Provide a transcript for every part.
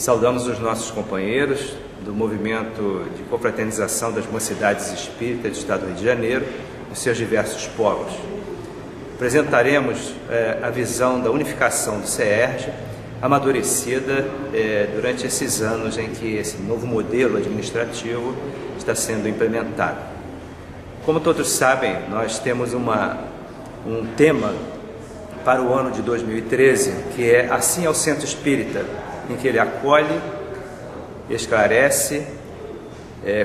Saudamos os nossos companheiros do movimento de confraternização das mocidades espíritas do Estado do Rio de Janeiro, nos seus diversos polos. Apresentaremos a visão da unificação do CERJ, amadurecida durante esses anos em que esse novo modelo administrativo está sendo implementado. Como todos sabem, nós temos um tema para o ano de 2013, que é Assim ao Centro Espírita, em que ele acolhe, esclarece,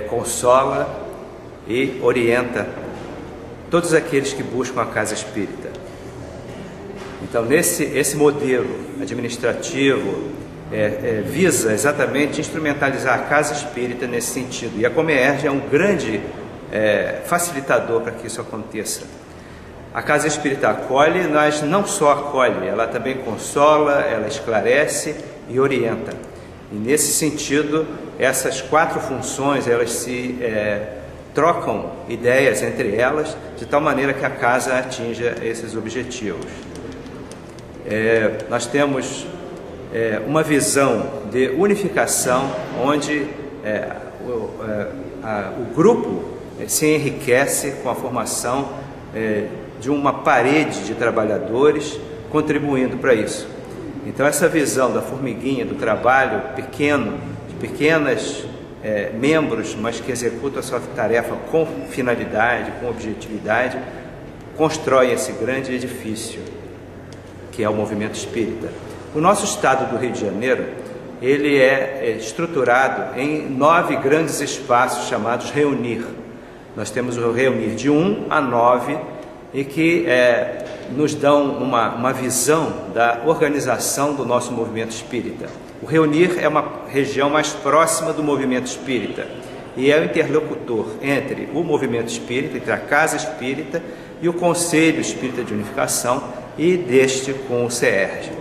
consola e orienta todos aqueles que buscam a casa espírita. Então, esse modelo administrativo visa exatamente instrumentalizar a casa espírita nesse sentido. E a Comerge é um grande facilitador para que isso aconteça. A casa espírita acolhe, mas não só acolhe, ela também consola, ela esclarece e orienta. E nesse sentido, essas quatro funções, elas se trocam ideias entre elas, de tal maneira que a casa atinja esses objetivos. Nós temos uma visão de unificação, onde o grupo se enriquece com a formação de uma parede de trabalhadores contribuindo para isso. Então, essa visão da formiguinha, do trabalho pequeno, de pequenas membros, mas que executam a sua tarefa com finalidade, com objetividade, constrói esse grande edifício, que é o movimento espírita. O nosso estado do Rio de Janeiro, ele é estruturado em 9 grandes espaços chamados Reunir. Nós temos o Reunir de 1 a 9, e que nos dão uma visão da organização do nosso movimento espírita. O Reunir é uma região mais próxima do movimento espírita e é o interlocutor entre o movimento espírita, entre a casa espírita e o Conselho Espírita de Unificação, e deste com o CERJ.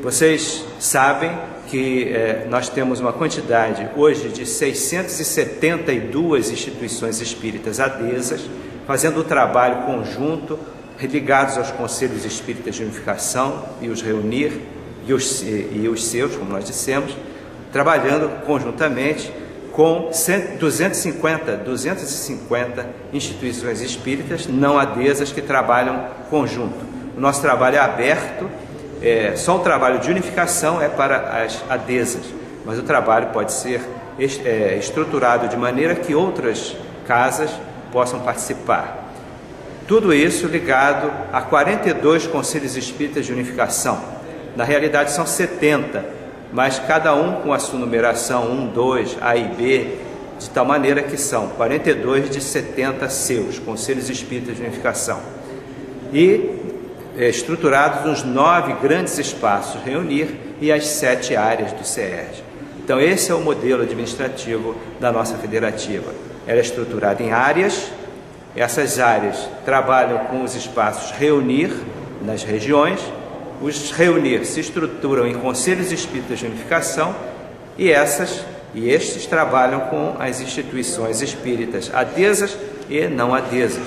Vocês sabem que nós temos uma quantidade hoje de 672 instituições espíritas adesas, fazendo o trabalho conjunto, ligados aos Conselhos Espíritas de Unificação e os Reunir e os seus, como nós dissemos, trabalhando conjuntamente com 250 instituições espíritas não adesas que trabalham conjunto. O nosso trabalho é aberto, só o trabalho de unificação é para as adesas, mas o trabalho pode ser estruturado de maneira que outras casas possam participar. Tudo isso ligado a 42 Conselhos Espíritas de Unificação. Na realidade são 70, mas cada um com a sua numeração 1, 2, A e B, de tal maneira que são 42 de 70 seus Conselhos Espíritas de Unificação. E estruturados nos 9 grandes espaços Reunir e as 7 áreas do CERJ. Então esse é o modelo administrativo da nossa federativa. Ela é estruturada em áreas, essas áreas trabalham com os espaços Reunir nas regiões, os Reunir se estruturam em Conselhos Espíritas de Unificação e estes trabalham com as instituições espíritas adesas e não adesas.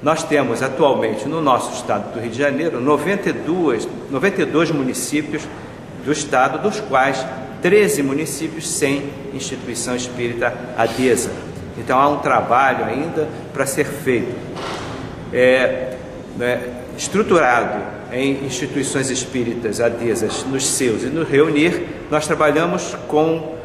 Nós temos atualmente no nosso estado do Rio de Janeiro 92 municípios do estado, dos quais 13 municípios sem instituição espírita adesa. Então há um trabalho ainda para ser feito. Estruturado em instituições espíritas adesas nos seus e no Reunir, nós trabalhamos com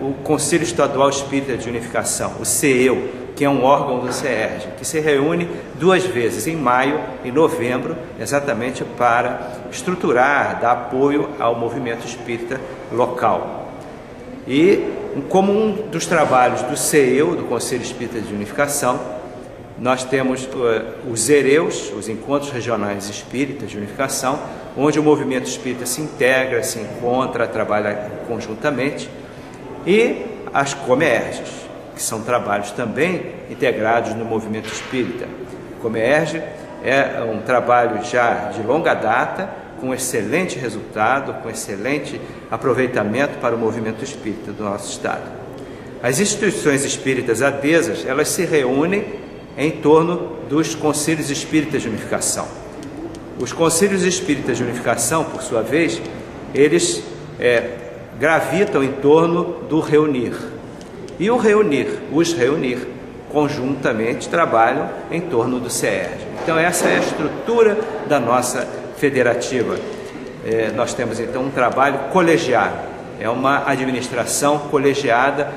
o Conselho Estadual Espírita de Unificação, o CEU, que é um órgão do CERJ, que se reúne 2 vezes, em maio e novembro, exatamente para estruturar, dar apoio ao movimento espírita local. E como um dos trabalhos do CEU, do Conselho Espírita de Unificação, nós temos os EREUs, os Encontros Regionais Espíritas de Unificação, onde o movimento espírita se integra, se encontra, trabalha conjuntamente, e as Comerges, que são trabalhos também integrados no movimento espírita. Comerge é um trabalho já de longa data, com excelente resultado, com excelente aproveitamento para o movimento espírita do nosso estado. As instituições espíritas adesas, elas se reúnem em torno dos Conselhos Espíritas de Unificação. Os Conselhos Espíritas de Unificação, por sua vez, eles gravitam em torno do reunir. E os reunir, conjuntamente trabalham em torno do CERJ. Então essa é a estrutura da nossa federativa. Nós temos então um trabalho colegiado, é uma administração colegiada,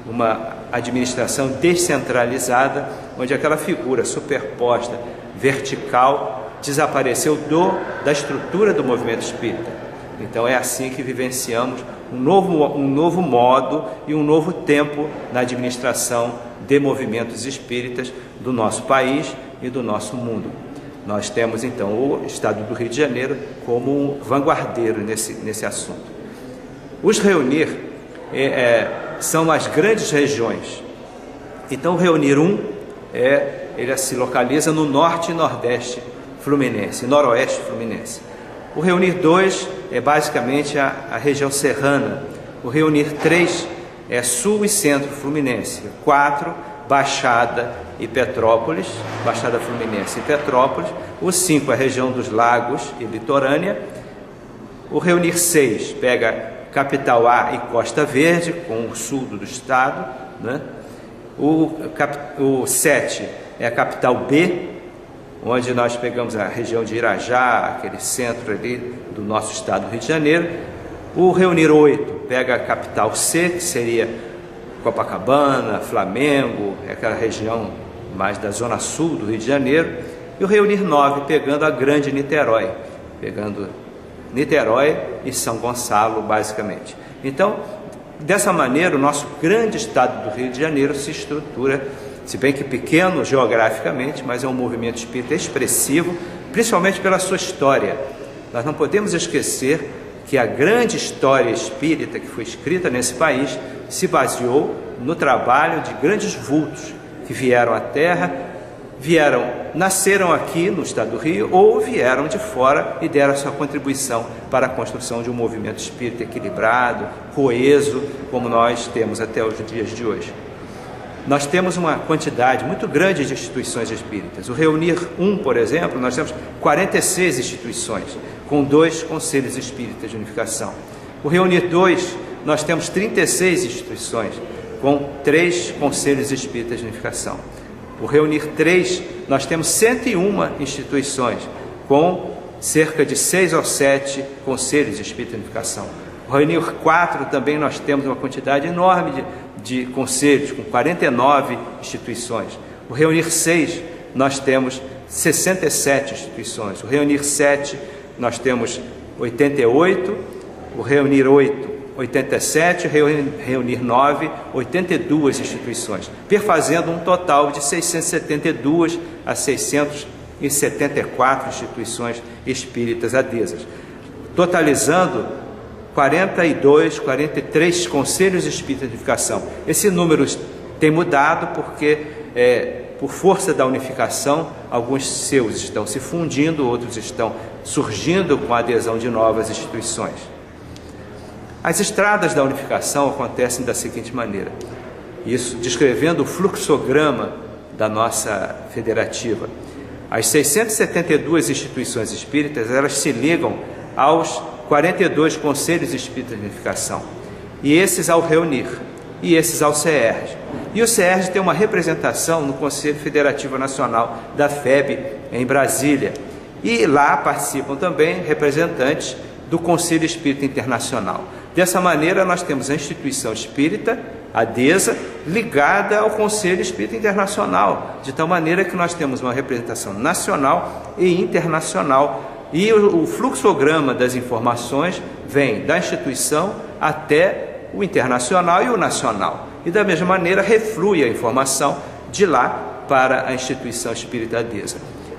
uma administração descentralizada, onde aquela figura superposta, vertical, desapareceu da estrutura do movimento espírita. Então é assim que vivenciamos um novo modo e um novo tempo na administração de movimentos espíritas do nosso país e do nosso mundo. Nós temos então o Estado do Rio de Janeiro como um vanguardeiro nesse assunto. Os reunir são as grandes regiões. Então o reunir 1 ele se localiza no norte e nordeste fluminense, noroeste fluminense. O reunir 2 é basicamente a região serrana. O reunir 3 é sul e centro fluminense. 4, Baixada e Petrópolis, Baixada Fluminense e Petrópolis. O 5, a região dos lagos e litorânea. O reunir 6 pega Capital A e Costa Verde, com o sul do estado, né? O 7 é a Capital B, onde nós pegamos a região de Irajá, aquele centro ali do nosso estado do Rio de Janeiro. O reunir 8 pega a Capital C, que seria Copacabana, Flamengo, aquela região mais da zona sul do Rio de Janeiro. E o reunir 9 pegando a grande Niterói, pegando Niterói e São Gonçalo, basicamente. Então, dessa maneira, o nosso grande estado do Rio de Janeiro se estrutura, se bem que pequeno geograficamente, mas é um movimento espírita expressivo, principalmente pela sua história. Nós não podemos esquecer que a grande história espírita que foi escrita nesse país se baseou no trabalho de grandes vultos que vieram à Terra, nasceram aqui no estado do Rio ou vieram de fora e deram a sua contribuição para a construção de um movimento espírita equilibrado, coeso, como nós temos até os dias de hoje. Nós temos uma quantidade muito grande de instituições espíritas. O Reunir 1, por exemplo, nós temos 46 instituições, com 2 conselhos espíritas de unificação. O Reunir 2, nós temos 36 instituições, com 3 conselhos espíritas de unificação. O Reunir 3, nós temos 101 instituições, com cerca de 6 ou 7 conselhos espíritas de unificação. O Reunir 4 também nós temos uma quantidade enorme de conselhos, com 49 instituições. O Reunir 6, nós temos 67 instituições. O Reunir 7, nós temos 88. O Reunir 8, 87. Reunir 9, 82 instituições, perfazendo um total de 672 a 674 instituições espíritas adesas, totalizando 43 conselhos espíritas de unificação. Esse número tem mudado porque, por força da unificação, alguns seus estão se fundindo, outros estão surgindo com a adesão de novas instituições. As estradas da unificação acontecem da seguinte maneira, isso descrevendo o fluxograma da nossa federativa. As 672 instituições espíritas, elas se ligam aos 42 conselhos espíritas de unificação, e esses ao Reunir, e esses ao CERJ. E o CERJ tem uma representação no Conselho Federativo Nacional da FEB, em Brasília, e lá participam também representantes do Conselho Espírita Internacional. Dessa maneira, nós temos a instituição espírita, adesa, ligada ao Conselho Espírita Internacional, de tal maneira que nós temos uma representação nacional e internacional. E o fluxograma das informações vem da instituição até o internacional e o nacional. E da mesma maneira reflui a informação de lá para a instituição espírita adesa.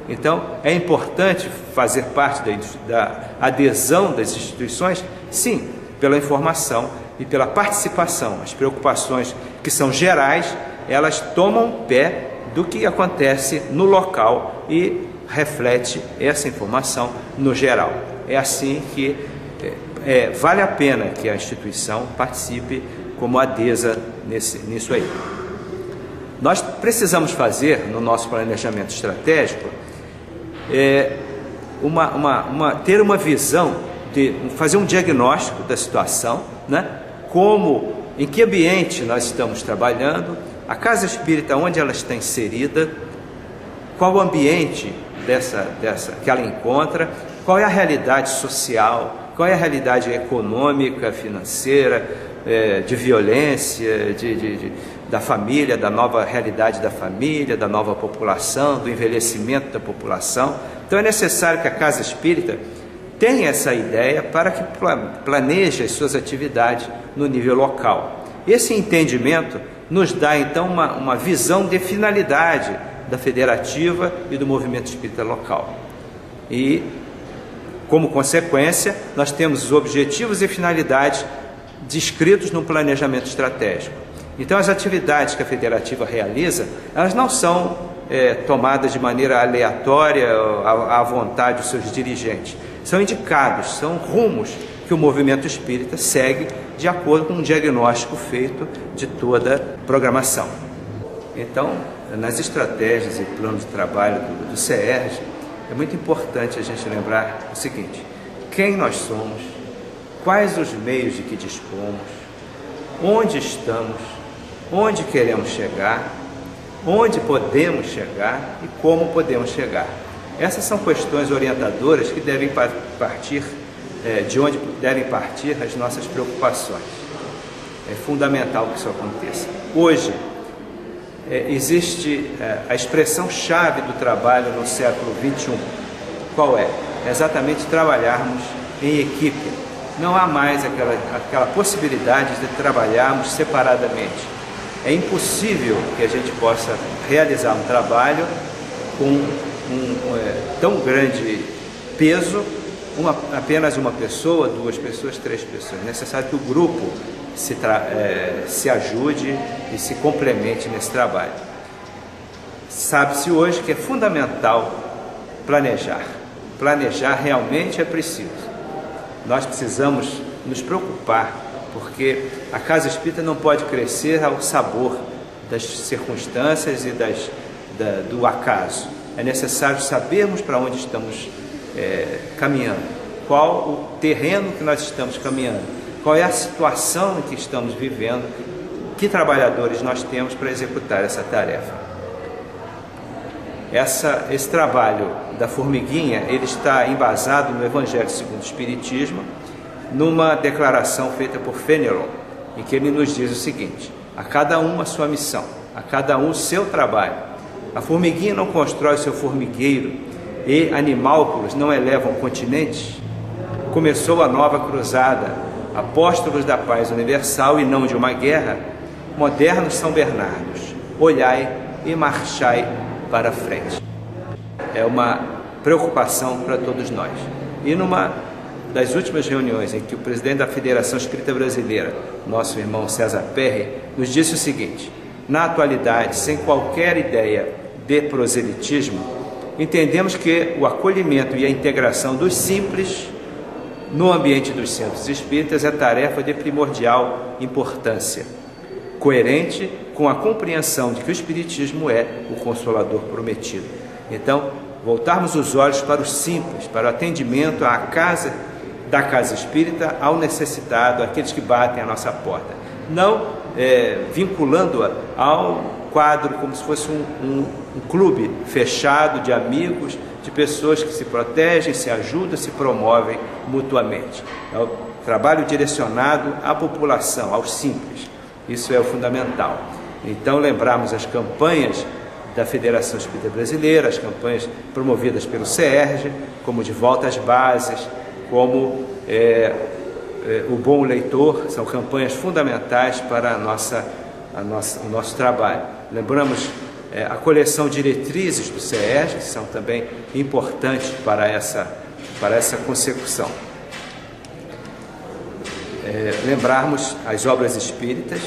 Então, é importante fazer parte da adesão das instituições, sim, pela informação e pela participação. As preocupações que são gerais, elas tomam pé do que acontece no local e reflete essa informação no geral. É assim que vale a pena que a instituição participe como adesa nisso aí. Nós precisamos fazer, no nosso planejamento estratégico, ter uma visão, fazer um diagnóstico da situação, né? Em que ambiente nós estamos trabalhando, a casa espírita onde ela está inserida, qual o ambiente que ela encontra, qual é a realidade social, qual é a realidade econômica, financeira, de violência, da família, da nova realidade da família, da nova população, do envelhecimento da população. Então é necessário que a casa espírita tenha essa ideia para que planeje as suas atividades no nível local. Esse entendimento nos dá então uma visão de finalidade da federativa e do movimento espírita local. E, como consequência, nós temos os objetivos e finalidades descritos no planejamento estratégico. Então, as atividades que a federativa realiza, elas não são tomadas de maneira aleatória, à vontade dos seus dirigentes. São indicados, são rumos que o movimento espírita segue de acordo com um diagnóstico feito de toda a programação. Então, nas estratégias e planos de trabalho do CERJ, é muito importante a gente lembrar o seguinte: quem nós somos, quais os meios de que dispomos, onde estamos, onde queremos chegar, onde podemos chegar e como podemos chegar. Essas são questões orientadoras que devem partir, de onde devem partir as nossas preocupações. É fundamental que isso aconteça. Hoje, existe a expressão-chave do trabalho no século XXI. Qual é? É exatamente trabalharmos em equipe. Não há mais aquela possibilidade de trabalharmos separadamente. É impossível que a gente possa realizar um trabalho com tão grande peso, apenas uma pessoa, 2 pessoas, 3 pessoas. É necessário que o grupo se ajude e se complemente nesse trabalho. Sabe-se hoje que é fundamental planejar. Planejar realmente é preciso. Nós precisamos nos preocupar, porque a casa espírita não pode crescer ao sabor das circunstâncias e do acaso. É necessário sabermos para onde estamos caminhando, qual o terreno que nós estamos caminhando, qual é a situação em que estamos vivendo, que trabalhadores nós temos para executar essa tarefa. Esse trabalho da formiguinha, ele está embasado no Evangelho segundo o Espiritismo, numa declaração feita por Fenelon, em que ele nos diz o seguinte: a cada um a sua missão, a cada um o seu trabalho. A formiguinha não constrói o seu formigueiro e animálculos não elevam continentes. Começou a nova cruzada, apóstolos da paz universal e não de uma guerra, modernos São Bernardos, olhai e marchai para frente. É uma preocupação para todos nós. E numa das últimas reuniões em que o presidente da Federação Espírita Brasileira, nosso irmão César Perry, nos disse o seguinte: na atualidade, sem qualquer ideia de proselitismo, entendemos que o acolhimento e a integração dos simples no ambiente dos centros espíritas é tarefa de primordial importância, coerente com a compreensão de que o Espiritismo é o Consolador prometido. Então, voltarmos os olhos para o simples, para o atendimento da casa espírita ao necessitado, àqueles que batem à nossa porta, não vinculando-a ao quadro como se fosse um clube fechado de amigos, de pessoas que se protegem, se ajudam, se promovem mutuamente. É o trabalho direcionado à população, aos simples. Isso é o fundamental. Então, lembrarmos as campanhas da Federação Espírita Brasileira, as campanhas promovidas pelo CERJ, como de volta às bases, como o bom leitor, são campanhas fundamentais para o nosso trabalho. Lembramos a coleção Diretrizes do CERJ, que são também importantes para essa consecução. Lembrarmos as obras espíritas,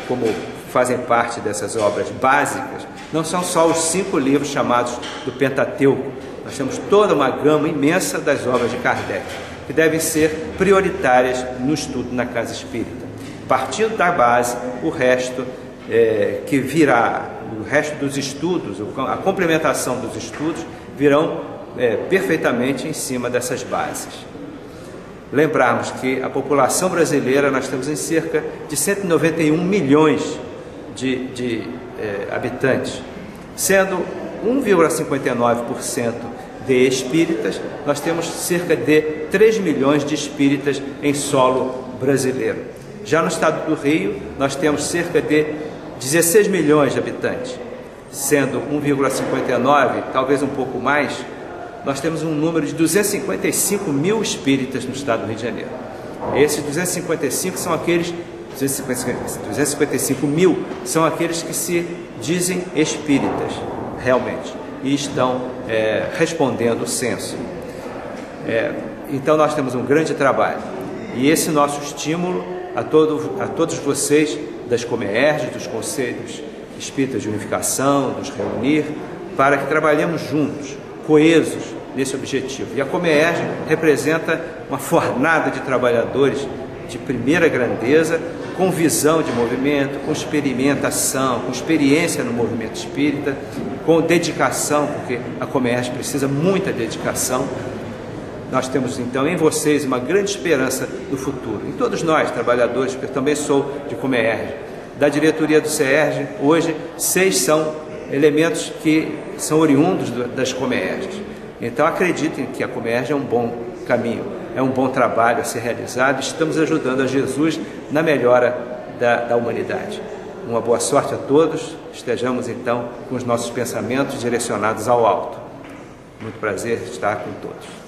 como fazem parte dessas obras básicas, não são só os 5 livros chamados do Pentateuco. Nós temos toda uma gama imensa das obras de Kardec, que devem ser prioritárias no estudo na casa espírita. Partindo da base, o resto que virá, o resto dos estudos, a complementação dos estudos, virão perfeitamente em cima dessas bases. lembrarmos que a população brasileira, nós temos em cerca de 191 milhões de habitantes, sendo 1,59% de espíritas, nós temos cerca de 3 milhões de espíritas em solo brasileiro. Já no estado do Rio, nós temos cerca de 16 milhões de habitantes, sendo 1,59, talvez um pouco mais, nós temos um número de 255 mil espíritas no estado do Rio de Janeiro. Esses 255 são aqueles, 255 mil são aqueles que se dizem espíritas, realmente, e estão respondendo o censo. Então nós temos um grande trabalho, e esse nosso estímulo a todos vocês das Comerges, dos Conselhos Espíritas de Unificação, nos reunir, para que trabalhemos juntos, coesos nesse objetivo. E a Comerge representa uma fornada de trabalhadores de primeira grandeza, com visão de movimento, com experimentação, com experiência no movimento espírita, com dedicação, porque a Comerge precisa muita dedicação. Nós temos então em vocês uma grande esperança do futuro, em todos nós, trabalhadores, porque eu também sou de Comerge. Da diretoria do CERJ, hoje, 6 são elementos que são oriundos das Comerges. Então acreditem que a Comerge é um bom caminho, é um bom trabalho a ser realizado, estamos ajudando a Jesus na melhora da humanidade. Uma boa sorte a todos, estejamos então com os nossos pensamentos direcionados ao alto. Muito prazer estar com todos.